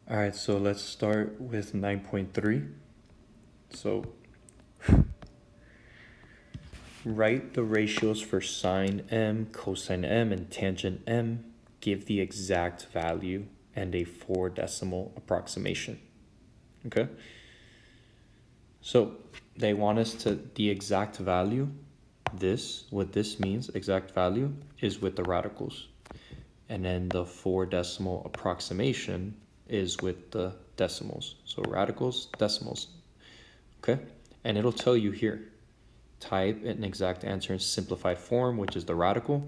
All right, so let's start with 9.3. So write the ratios for sine m, cosine m, and tangent m. Give the exact value and a 4-decimal approximation. Okay? So they want us to, the exact value, what this means, exact value, is with the radicals. And then the 4-decimal approximation is with the decimals. So radicals, decimals. Okay? And it'll tell you here, type an exact answer in simplified form, which is the radical,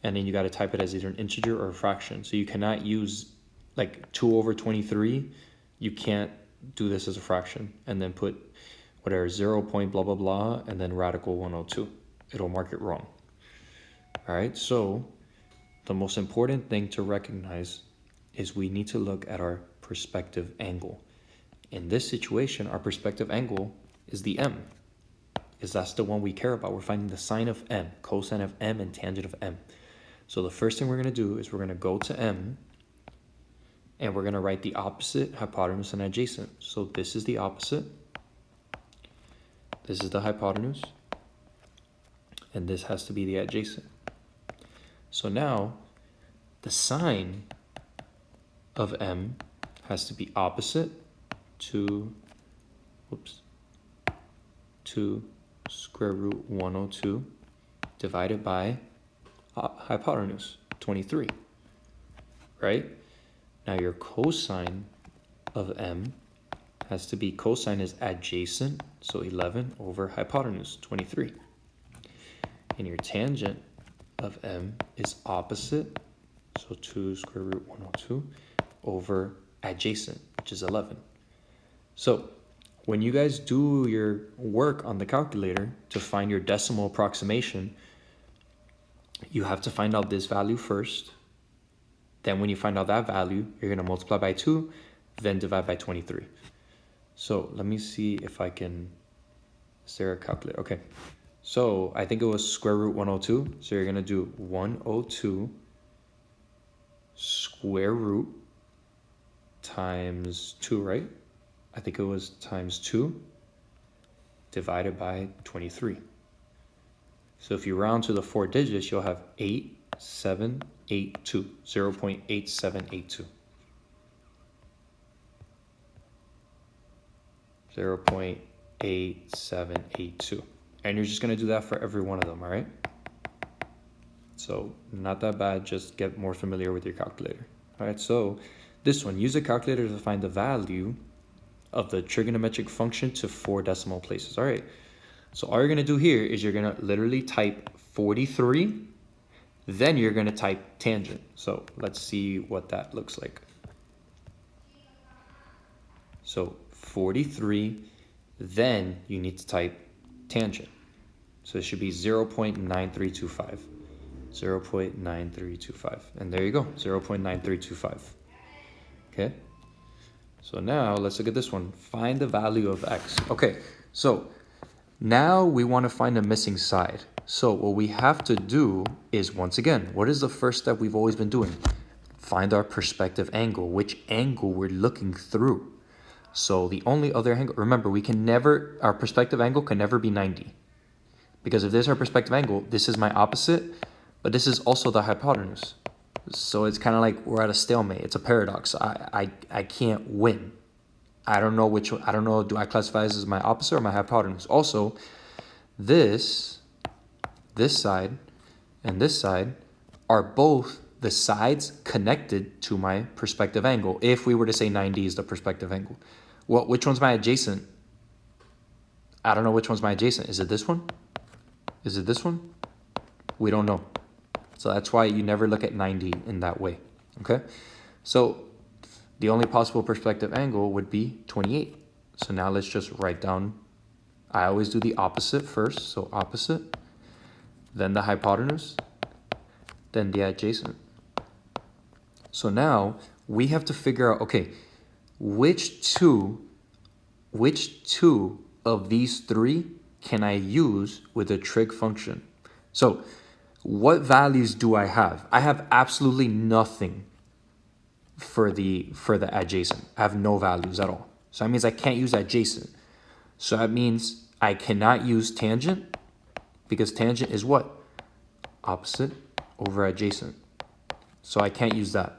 and then you got to type it as either an integer or a fraction. So you cannot use like 2 over 23. You can't do this as a fraction and then put whatever 0 point blah blah blah and then radical 102. It'll mark it wrong. All right, so the most important thing to recognize is we need to look at our perspective angle. In this situation, our perspective angle is the m, because that's the one we care about. We're finding the sine of m, cosine of m, and tangent of m. So the first thing we're going to do is we're going to go to m, and we're going to write the opposite, hypotenuse, and adjacent. So this is the opposite, this is the hypotenuse, and this has to be the adjacent. So now, the sine of m has to be opposite to, to square root 102 divided by hypotenuse, 23, right? Now your cosine of m has to be, cosine is adjacent, so 11 over hypotenuse, 23. And your tangent of m is opposite, so 2 square root 102 over adjacent, which is 11. So when you guys do your work on the calculator to find your decimal approximation, you have to find out this value first. Then when you find out that value, you're going to multiply by 2, then divide by 23. So let me see if I can, is there a calculator? Okay. So I think it was square root 102. So you're going to do 102 square root times 2, right? I think it was times 2 divided by 23. So if you round to the 4 digits, you'll have 8782, 0.8782. 0.8782. And you're just going to do that for every one of them, all right? So not that bad, just get more familiar with your calculator. All right, so this one, use a calculator to find the value of the trigonometric function to 4 decimal places. All right, so all you're going to do here is you're going to literally type 43, then you're going to type tangent. So let's see what that looks like. So 43, then you need to type tangent. So it should be 0.9325. 0.9325. And there you go, 0.9325. Okay? So now let's look at this one. Find the value of x. Okay, so now we want to find the missing side. So what we have to do is, once again, what is the first step we've always been doing? Find our perspective angle, which angle we're looking through. So the only other angle, remember, we can never, our perspective angle can never be 90. Because if this is our perspective angle, this is my opposite, but this is also the hypotenuse. So it's kind of like we're at a stalemate. It's a paradox. I can't win. I don't know which one, I don't know, do I classify this as my opposite or my hypotenuse? Also, this side and this side are both the sides connected to my perspective angle. If we were to say 90 is the perspective angle. Well, which one's my adjacent? I don't know which one's my adjacent. Is it this one? Is it this one? We don't know. So that's why you never look at 90 in that way, okay? So the only possible perspective angle would be 28. So now let's just write down, I always do the opposite first, so opposite, then the hypotenuse, then the adjacent. So now we have to figure out, okay, which two of these 3 can I use with a trig function? So what values do I have? I have absolutely nothing for the adjacent. I have no values at all. So that means I can't use adjacent. So that means I cannot use tangent, because tangent is what? Opposite over adjacent. So I can't use that.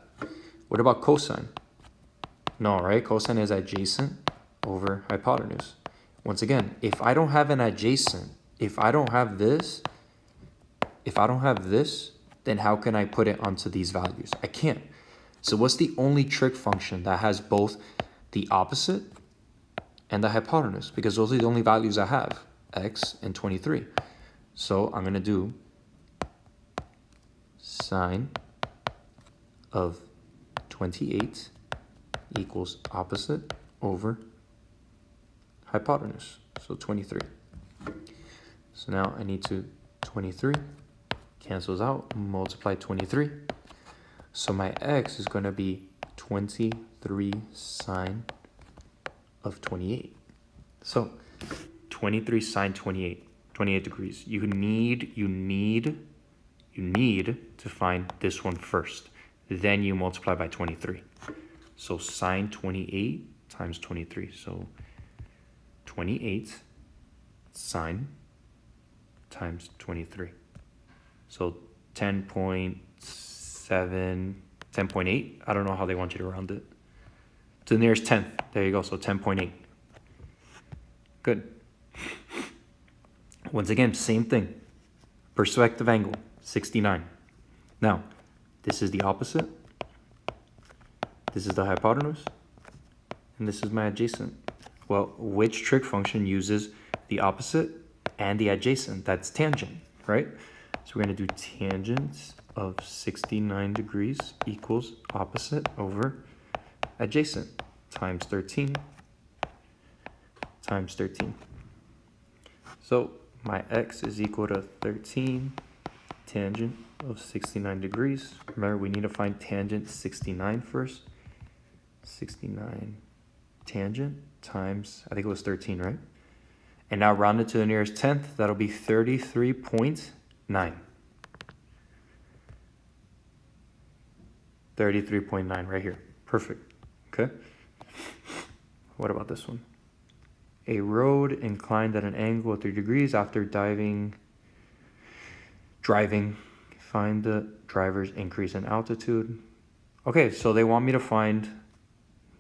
What about cosine? No, right? Cosine is adjacent over hypotenuse. Once again, if I don't have an adjacent, if I don't have this, then how can I put it onto these values? I can't. So what's the only trig function that has both the opposite and the hypotenuse? Because those are the only values I have, x and 23. So I'm going to do sine of 28 equals opposite over hypotenuse, so 23. So now I need to 23 cancels out, multiply 23. So my x is going to be 23 sine of 28. So 23 sine 28 degrees. You need to find this one first. Then you multiply by 23. So sine 28 times 23. So 28 sine times 23. So 10.7, 10.8. I don't know how they want you to round it. To the nearest tenth. There you go. So 10.8. Good. Once again, same thing. Perspective angle, 69. Now, this is the opposite. This is the hypotenuse. And this is my adjacent. Well, which trig function uses the opposite and the adjacent? That's tangent, right? So we're going to do tangent of 69 degrees equals opposite over adjacent times 13 times 13. So my x is equal to 13 tangent of 69 degrees. Remember, we need to find tangent 69 first. 69 tangent times, I think it was 13, right? And now round it to the nearest tenth. That'll be 33.9. 33.9 right here. Perfect. Okay. What about this one? A road inclined at an angle of 3 degrees after driving. Find the driver's increase in altitude. Okay, so they want me to find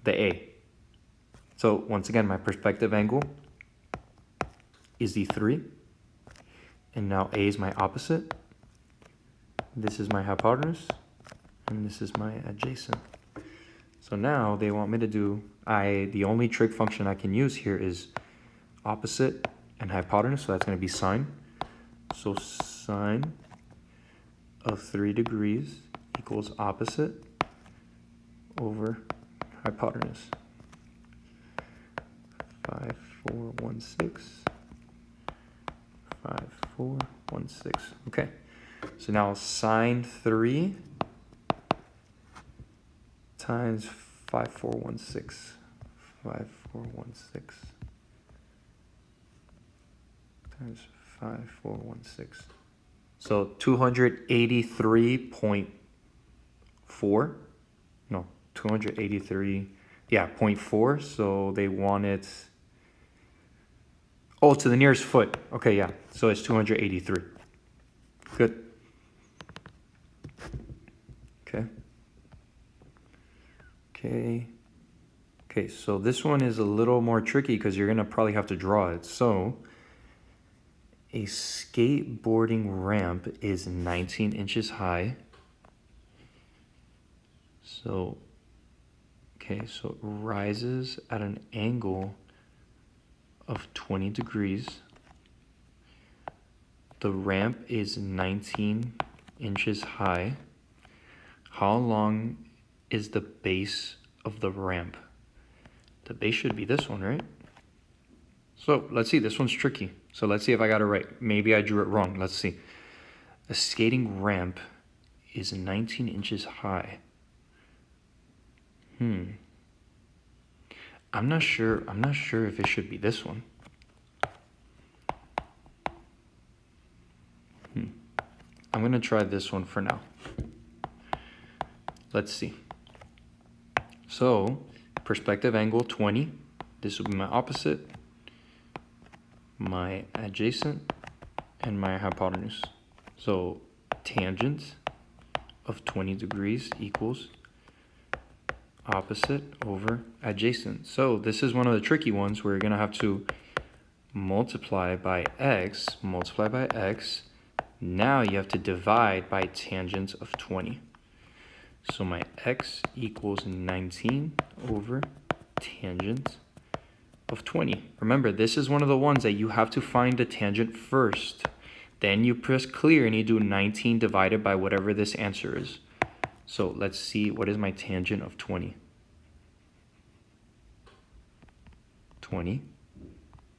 the A. So once again, my perspective angle is the 3. And now A is my opposite. This is my hypotenuse. And this is my adjacent. So now they want me to do, the only trig function I can use here is opposite and hypotenuse. So that's going to be sine. So sine of 3 degrees equals opposite over hypotenuse. 5416. 5416. Okay. So now sine 3 times 5416. 5416 times 5416. So 283.4. No, 283. Yeah, 0.4. So they want it. Oh, to the nearest foot. Okay, yeah. So it's 283. Good. Okay. Okay, so this one is a little more tricky because you're going to probably have to draw it. So a skateboarding ramp is 19 inches high. So, okay, so it rises at an angle of 20 degrees. The ramp is 19 inches high. How long is the base of the ramp? The base should be this one, right? So let's see, this one's tricky. So let's see if I got it right. Maybe I drew it wrong. Let's see. A skating ramp is 19 inches high. I'm not sure if it should be this one. I'm gonna try this one for now. Let's see. So perspective angle 20, this will be my opposite, my adjacent, and my hypotenuse. So tangent of 20 degrees equals opposite over adjacent. So this is one of the tricky ones where you're going to have to multiply by x. Now you have to divide by tangent of 20. So my x equals 19 over tangent of 20. Remember, this is one of the ones that you have to find the tangent first. Then you press clear and you do 19 divided by whatever this answer is. So let's see, what is my tangent of 20? 20.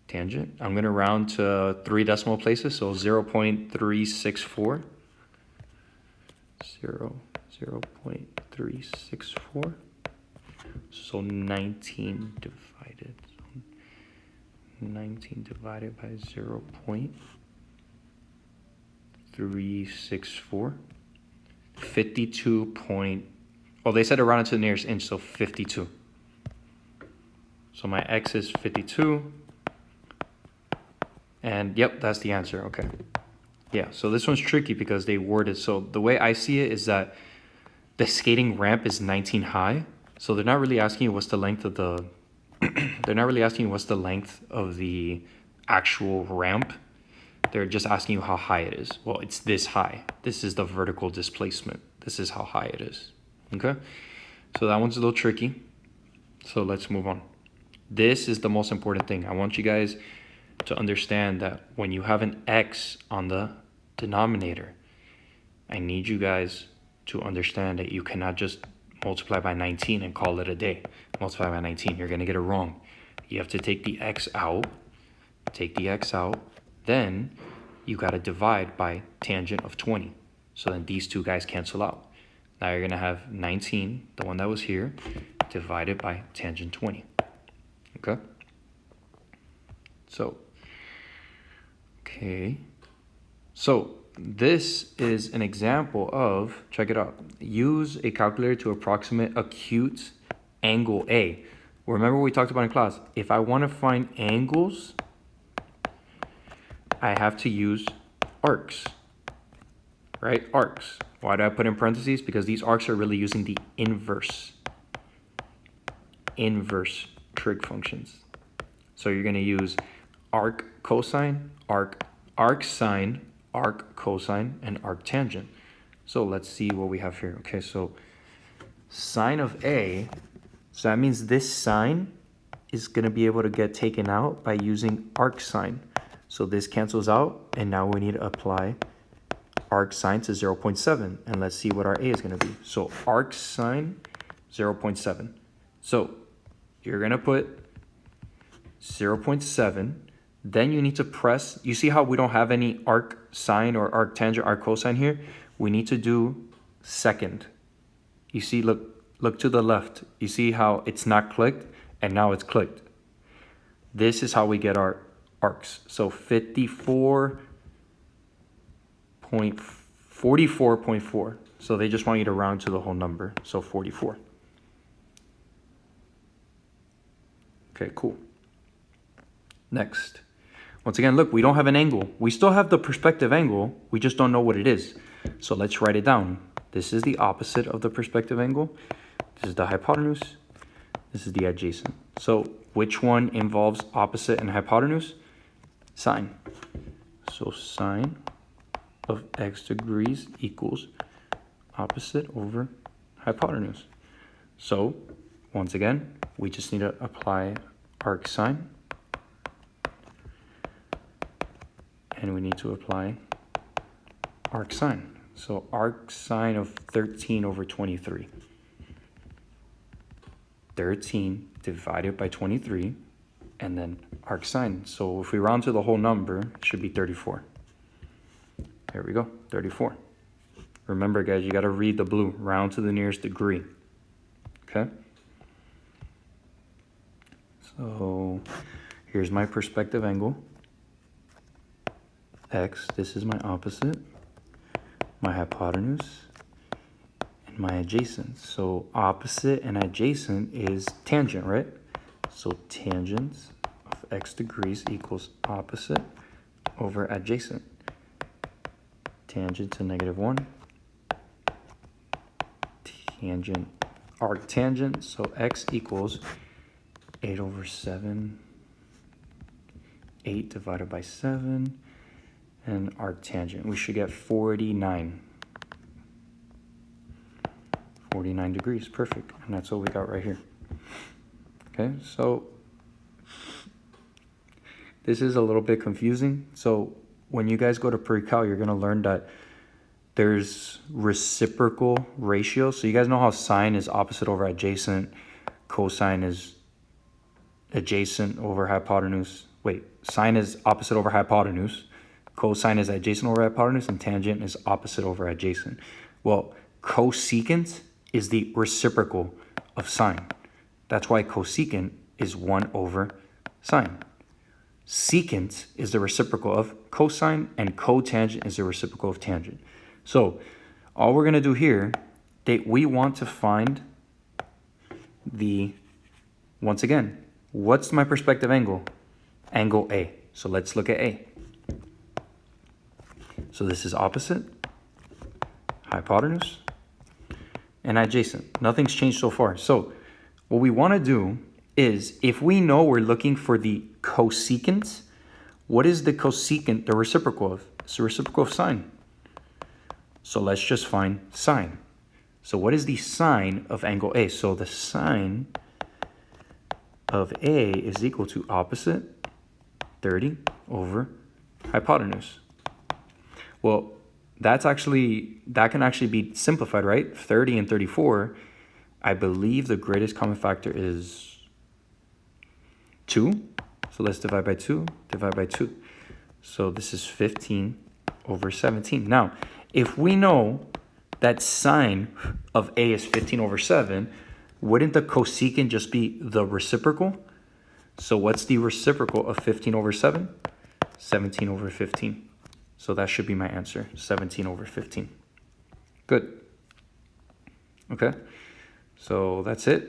Tangent. I'm going to round to 3 decimal places, so 0.364. 0.364. So 19 divided by 0.364. 52 point, oh, they said to round it to the nearest inch, so 52. So my x is 52. And yep, that's the answer. Okay. Yeah, so this one's tricky because they worded, so the way I see it is that the skating ramp is 19 high. So they're not really asking you what's the length of the they're not really asking you what's the length of the actual ramp. They're just asking you how high it is. Well, it's this high. This is the vertical displacement. This is how high it is. Okay? So that one's a little tricky. So let's move on. This is the most important thing. I want you guys to understand that when you have an x on the denominator, I need you guys to understand that you cannot just multiply by 19 and call it a day. Multiply by 19, you're going to get it wrong. You have to take the x out, then you got to divide by tangent of 20. So then these two guys cancel out. Now you're going to have 19, the one that was here, divided by tangent 20. Okay? So, okay. So this is an example of, check it out, use a calculator to approximate acute angle A. Remember what we talked about in class? If I want to find angles, I have to use arcs, right? Arcs. Why do I put in parentheses? Because these arcs are really using the inverse trig functions. So you're going to use arc cosine, arc sine, arc cosine, and arc tangent. So let's see what we have here. Okay, so sine of A, so that means this sine is going to be able to get taken out by using arc sine. So this cancels out, and now we need to apply arc sine to 0.7, and let's see what our A is going to be. So arc sine 0.7. So you're going to put 0.7, then you need to press, you see how we don't have any arc sine or arc tangent, arc cosine here? We need to do second. You see, look to the left. You see how it's not clicked and now it's clicked. This is how we get our arcs. So 44.4. So they just want you to round to the whole number. So 44. Okay, cool. Next. Once again, look, we don't have an angle. We still have the perspective angle. We just don't know what it is. So let's write it down. This is the opposite of the perspective angle. This is the hypotenuse. This is the adjacent. So which one involves opposite and hypotenuse? Sine. So sine of x degrees equals opposite over hypotenuse. So once again, we just need to apply arc sine. And we need to apply arc sine. So arc sine of 13 over 23. 13 divided by 23, and then arc sine. So if we round to the whole number, it should be 34. There we go, 34. Remember, guys, you got to read the blue. Round to the nearest degree. Okay? So here's my perspective angle. X, this is my opposite, my hypotenuse, and my adjacent. So opposite and adjacent is tangent, right? So tangent of x degrees equals opposite over adjacent. Tangent to -1. Tangent, arctangent, so x equals 8/7, 8 divided by 7, and arctangent. We should get 49. 49 degrees, perfect. And that's what we got right here. Okay, so this is a little bit confusing. So when you guys go to pre-cal, you're gonna learn that there's reciprocal ratios. So you guys know how sine is opposite over adjacent, cosine is adjacent over hypotenuse. Wait, sine is opposite over hypotenuse, cosine is adjacent over hypotenuse, and tangent is opposite over adjacent. Well, cosecant is the reciprocal of sine. That's why cosecant is 1 over sine. Secant is the reciprocal of cosine, and cotangent is the reciprocal of tangent. So all we're going to do here, we want to find the, once again, what's my perspective angle? Angle A. So let's look at A. So this is opposite, hypotenuse, and adjacent. Nothing's changed so far. So what we want to do is, if we know we're looking for the cosecant, what is the cosecant the reciprocal of? It's the reciprocal of sine. So let's just find sine. So what is the sine of angle A? So the sine of A is equal to opposite 30 over hypotenuse. Well, that can actually be simplified, right? 30 and 34, I believe the greatest common factor is 2. So let's divide by 2, divide by 2. So this is 15 over 17. Now, if we know that sine of A is 15 over 7, wouldn't the cosecant just be the reciprocal? So what's the reciprocal of 15 over 7? 17 over 15. So that should be my answer, 17 over 15. Good. Okay, so that's it.